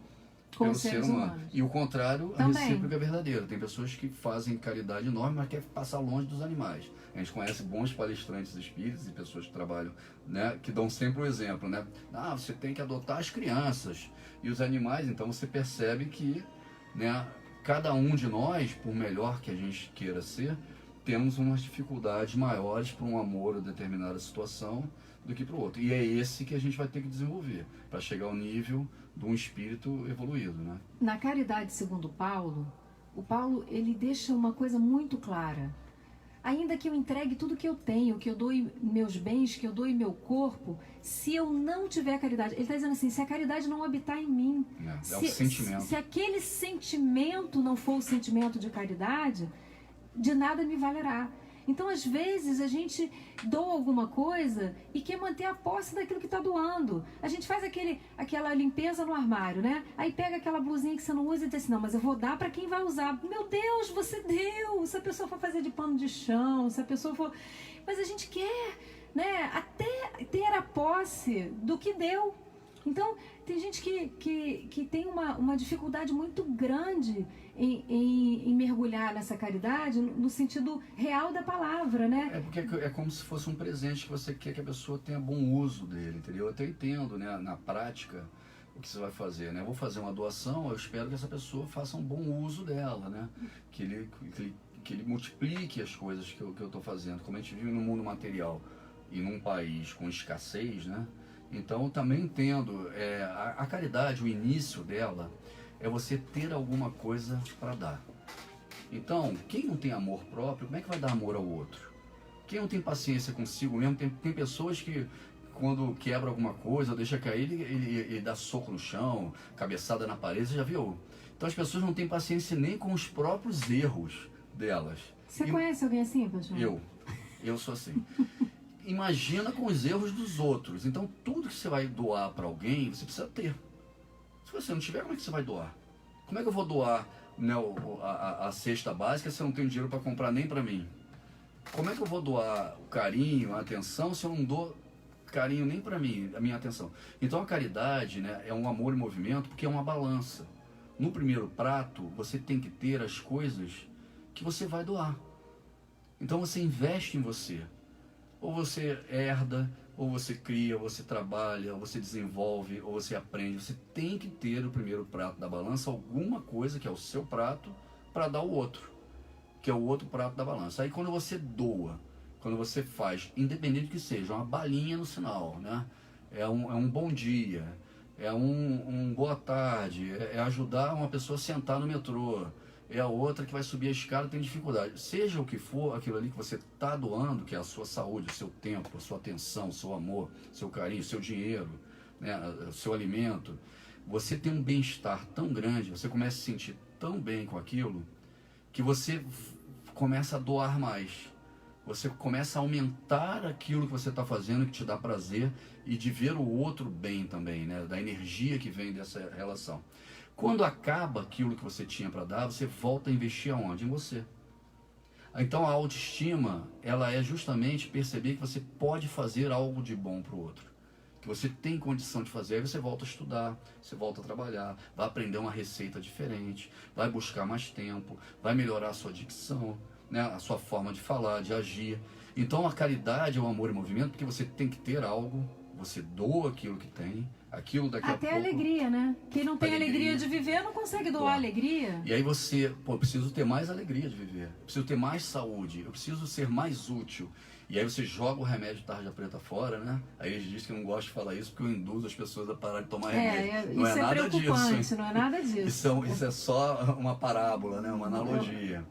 pelo ser humano. E o contrário, a recíproca é verdadeira. Tem pessoas que fazem caridade enorme, mas querem passar longe dos animais. A gente conhece bons palestrantes espíritas e pessoas que trabalham, né, que dão sempre o exemplo, né? Você tem que adotar as crianças e os animais. Então você percebe que, né, cada um de nós, por melhor que a gente queira ser, temos umas dificuldades maiores para um amor ou determinada situação do que para o outro. E é esse que a gente vai ter que desenvolver para chegar ao nível de um espírito evoluído, né? Na caridade segundo Paulo, o Paulo ele deixa uma coisa muito clara. Ainda que eu entregue tudo que eu tenho, que eu doe meus bens, que eu doe meu corpo, se eu não tiver caridade, ele está dizendo assim, se a caridade não habitar em mim, é um sentimento. Se aquele sentimento não for o sentimento de caridade, de nada me valerá. Então, às vezes, a gente doa alguma coisa e quer manter a posse daquilo que está doando. A gente faz aquela limpeza no armário, né? Aí pega aquela blusinha que você não usa e diz assim, não, mas eu vou dar para quem vai usar. Meu Deus, você deu! Se a pessoa for fazer de pano de chão, se a pessoa for... Mas a gente quer, né, até ter a posse do que deu. Então, tem gente que tem uma dificuldade muito grande em mergulhar nessa caridade no sentido real da palavra, né? É porque é como se fosse um presente que você quer que a pessoa tenha bom uso dele, entendeu? Eu até entendo, né, na prática, o que você vai fazer, né? Eu vou fazer uma doação, eu espero que essa pessoa faça um bom uso dela, né? Que ele multiplique as coisas que eu estou fazendo. Como a gente vive no mundo material e num país com escassez, né? Então, também entendo, a caridade, o início dela é você ter alguma coisa para dar. Então, quem não tem amor próprio, como é que vai dar amor ao outro? Quem não tem paciência consigo mesmo, tem pessoas que quando quebra alguma coisa, deixa cair, ele dá soco no chão, cabeçada na parede, você já viu? Então as pessoas não têm paciência nem com os próprios erros delas. Você conhece alguém assim, pastor? Eu sou assim. Imagina com os erros dos outros. Então tudo que você vai doar para alguém, você precisa ter. Se você não tiver, como é que você vai doar? Como é que eu vou doar, né, a cesta básica se eu não tenho dinheiro para comprar nem para mim? Como é que eu vou doar o carinho, a atenção, se eu não dou carinho nem para mim, a minha atenção? Então a caridade, né, é um amor em movimento, porque é uma balança. No primeiro prato, você tem que ter as coisas que você vai doar. Então você investe em você. Ou você herda, ou você cria, ou você trabalha, ou você desenvolve, ou você aprende. Você tem que ter o primeiro prato da balança, alguma coisa que é o seu prato, para dar ao outro, que é o outro prato da balança. Aí quando você doa, quando você faz, independente que seja, uma balinha no sinal, né? É um bom dia, é um boa tarde, é ajudar uma pessoa a sentar no metrô, é a outra que vai subir a escada e tem dificuldade. Seja o que for, aquilo ali que você está doando, que é a sua saúde, o seu tempo, a sua atenção, o seu amor, o seu carinho, o seu dinheiro, né? O seu alimento, você tem um bem-estar tão grande, você começa a se sentir tão bem com aquilo, que você começa a doar mais. Você começa a aumentar aquilo que você está fazendo, que te dá prazer, e de ver o outro bem também, né? Da energia que vem dessa relação. Quando acaba aquilo que você tinha para dar, você volta a investir aonde? Em você. Então a autoestima, ela é justamente perceber que você pode fazer algo de bom para o outro. Que você tem condição de fazer, aí você volta a estudar, você volta a trabalhar, vai aprender uma receita diferente, vai buscar mais tempo, vai melhorar a sua dicção, né? A sua forma de falar, de agir. Então a caridade é o amor em movimento, porque você tem que ter algo, você doa aquilo que tem, aquilo daqui a pouco... Até alegria, né? Quem não tem alegria de viver não consegue doar alegria. E aí você, eu preciso ter mais alegria de viver, eu preciso ter mais saúde, eu preciso ser mais útil. E aí você joga o remédio tarja preta fora, né? Aí eles dizem que eu não gosto de falar isso porque eu induzo as pessoas a parar de tomar remédio. Não isso é nada preocupante, disso. não é nada disso. Isso é só uma parábola, né? Uma analogia.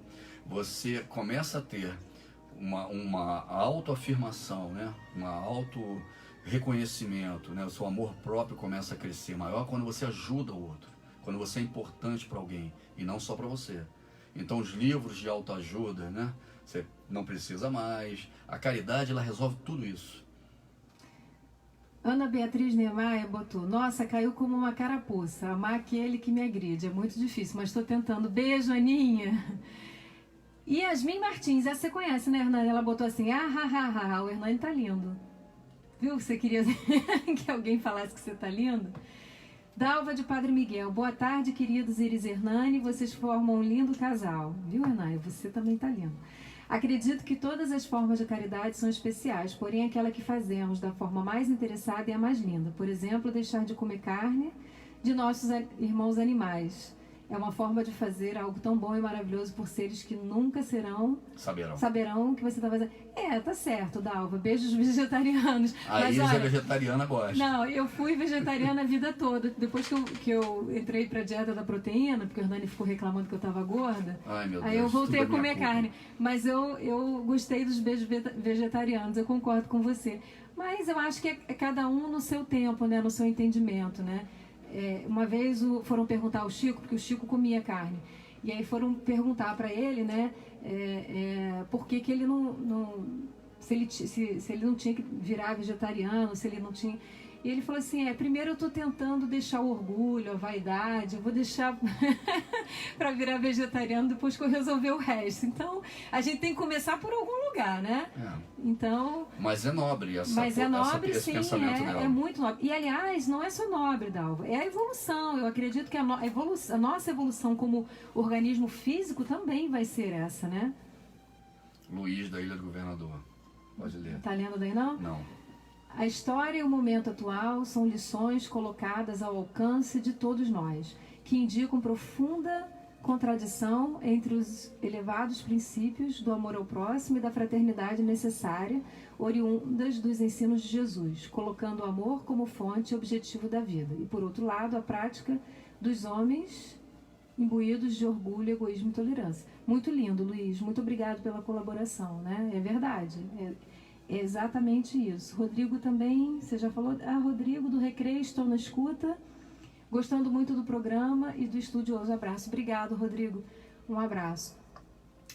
Você começa a ter uma autoafirmação, né? Uma auto-reconhecimento, né? O seu amor próprio começa a crescer maior quando você ajuda o outro, quando você é importante para alguém e não só para você. Então os livros de autoajuda, né? Você não precisa mais. A caridade, ela resolve tudo isso. Ana Beatriz Niemeyer botou: nossa, caiu como uma carapuça. Amar aquele que me agride é muito difícil, mas estou tentando. Beijo, Aninha. E Yasmin Martins, essa você conhece, né, Hernani? Ela botou assim: o Hernani tá lindo. Viu? Você queria que alguém falasse que você tá lindo? Dalva de Padre Miguel: boa tarde, queridos Iris e Hernani, vocês formam um lindo casal. Viu, Hernani? Você também tá lindo. Acredito que todas as formas de caridade são especiais, porém aquela que fazemos da forma mais interessada é a mais linda. Por exemplo, deixar de comer carne de nossos irmãos animais. É uma forma de fazer algo tão bom e maravilhoso por seres que nunca saberão o que você está fazendo. Tá certo, Dalva. Beijos vegetarianos. A Iris é vegetariana, gosta. Não, eu fui vegetariana a vida toda. Depois que eu entrei para a dieta da proteína, porque o Hernani ficou reclamando que eu estava gorda, ai, meu Deus, aí eu voltei a comer carne. Mas eu gostei dos beijos vegetarianos, eu concordo com você. Mas eu acho que é cada um no seu tempo, né? No seu entendimento, né? Uma vez foram perguntar ao Chico, porque o Chico comia carne, e aí foram perguntar para ele, né, por que ele se ele não tinha que virar vegetariano, se ele não tinha... E ele falou assim, primeiro eu estou tentando deixar o orgulho, a vaidade, eu vou deixar para virar vegetariano depois que eu resolver o resto. Então, a gente tem que começar por algum lugar, né? Então... Mas é nobre esse sim, pensamento dela. É muito nobre. E, aliás, não é só nobre, Dalva, é a evolução. Eu acredito que a nossa evolução como organismo físico também vai ser essa, né? Luiz, da Ilha do Governador. Pode ler. Tá lendo daí, não? Não. A história e o momento atual são lições colocadas ao alcance de todos nós, que indicam profunda contradição entre os elevados princípios do amor ao próximo e da fraternidade necessária, oriundas dos ensinos de Jesus, colocando o amor como fonte e objetivo da vida. E, por outro lado, a prática dos homens imbuídos de orgulho, egoísmo e intolerância. Muito lindo, Luiz. Muito obrigado pela colaboração, né? É verdade. É exatamente isso. Rodrigo também, você já falou? Rodrigo do Recreio, estou na escuta. Gostando muito do programa e do estudioso. Abraço. Obrigado, Rodrigo. Um abraço.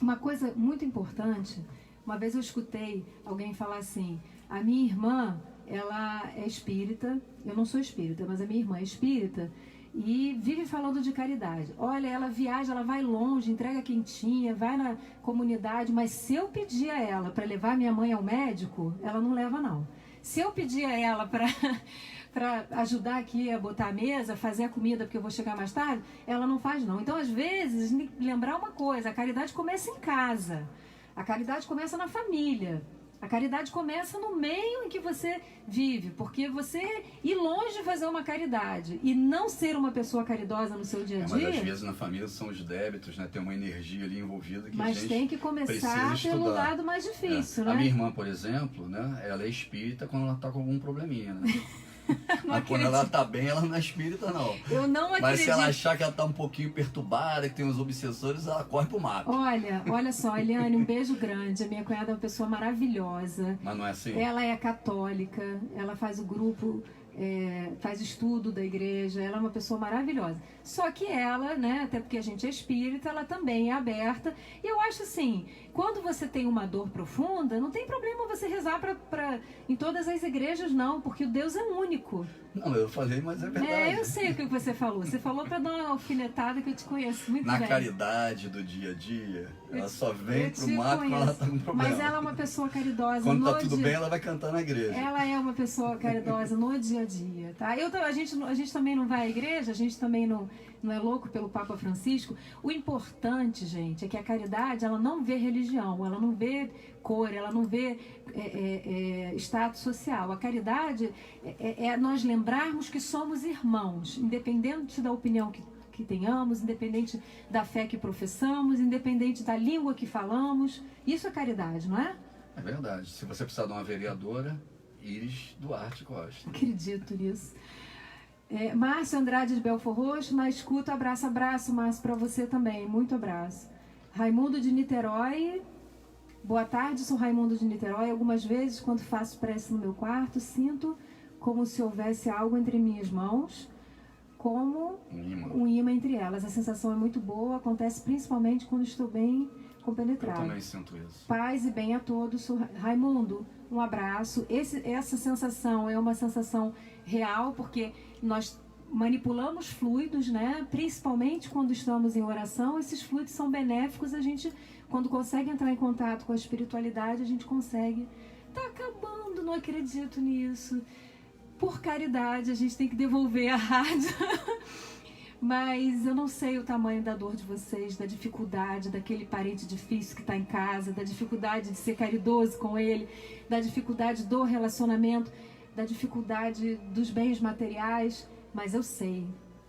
Uma coisa muito importante, uma vez eu escutei alguém falar assim, a minha irmã, ela é espírita, eu não sou espírita, mas a minha irmã é espírita, e vive falando de caridade. Olha, ela viaja, ela vai longe, entrega quentinha, vai na comunidade, mas se eu pedir a ela para levar minha mãe ao médico, ela não leva não. Se eu pedir a ela para ajudar aqui a botar a mesa, fazer a comida porque eu vou chegar mais tarde, ela não faz não. Então, às vezes, lembrar uma coisa, a caridade começa em casa, a caridade começa na família. A caridade começa no meio em que você vive, porque você ir longe de fazer uma caridade e não ser uma pessoa caridosa no seu dia a dia... Mas às vezes na família são os débitos, né? Tem uma energia ali envolvida que mas a gente tem que começar pelo lado mais difícil, né? A minha irmã, por exemplo, né? Ela é espírita quando ela está com algum probleminha, né? Mas quando ela tá bem, ela não é espírita, não. Eu não acredito. Mas se ela achar que ela tá um pouquinho perturbada, que tem uns obsessores, ela corre pro mato. Olha só, Eliane, um beijo grande. A minha cunhada é uma pessoa maravilhosa. Mas não é assim? Ela é católica, ela faz o grupo, faz estudo da igreja, ela é uma pessoa maravilhosa. Só que ela, né, até porque a gente é espírita, ela também é aberta. E eu acho assim, quando você tem uma dor profunda, não tem problema você rezar em todas as igrejas, não, porque o Deus é único. Não, eu falei, mas é verdade. Eu sei o que você falou. Você falou para dar uma alfinetada que eu te conheço muito bem. Na caridade do dia a dia, ela só vem pro mato quando ela tá com problema. Mas ela é uma pessoa caridosa. Quando tá tudo bem, ela vai cantar na igreja. Ela é uma pessoa caridosa no dia a dia, tá? A gente também não vai à igreja, a gente também não é louco pelo Papa Francisco. O importante, gente, é que a caridade, ela não vê religião, ela não vê cor, ela não vê status social. A caridade é nós lembrarmos que somos irmãos, independente da opinião que tenhamos, independente da fé que professamos, independente da língua que falamos. Isso é caridade, não é? É verdade. Se você precisar de uma vereadora, Iris Duarte Costa. Acredito nisso. Márcio Andrade de Belfor Roxo, na escuta, abraço, Márcio, para você também, muito abraço. Raimundo de Niterói, boa tarde, sou Raimundo de Niterói. Algumas vezes, quando faço prece no meu quarto, sinto como se houvesse algo entre minhas mãos, como um imã entre elas. A sensação é muito boa, acontece principalmente quando estou bem compenetrado. Eu também sinto isso. Paz e bem a todos. Sou Raimundo, um abraço. Essa sensação é uma sensação real, porque nós manipulamos fluidos, né? Principalmente quando estamos em oração, esses fluidos são benéficos. A gente, quando consegue entrar em contato com a espiritualidade, a gente consegue. Tá acabando, não acredito nisso. Por caridade, a gente tem que devolver a rádio. Mas eu não sei o tamanho da dor de vocês, da dificuldade, daquele parente difícil que está em casa, da dificuldade de ser caridoso com ele, da dificuldade do relacionamento, da dificuldade dos bens materiais. Mas eu sei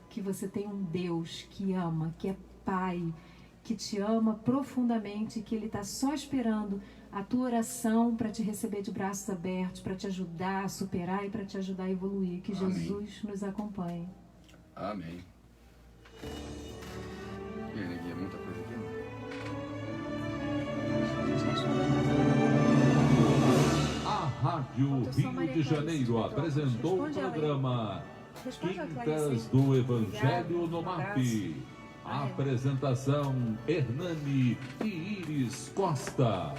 que você tem um Deus que ama, que é Pai, que te ama profundamente, que Ele está só esperando a tua oração para te receber de braços abertos, para te ajudar a superar e para te ajudar a evoluir. Que Amém. Jesus nos acompanhe. Amém. E aí, Neguinha, muita coisa aqui, né? A Rádio Rio de Janeiro apresentou o programa Quintas do Evangelho no MAP. Apresentação Hernani e Iris Costa.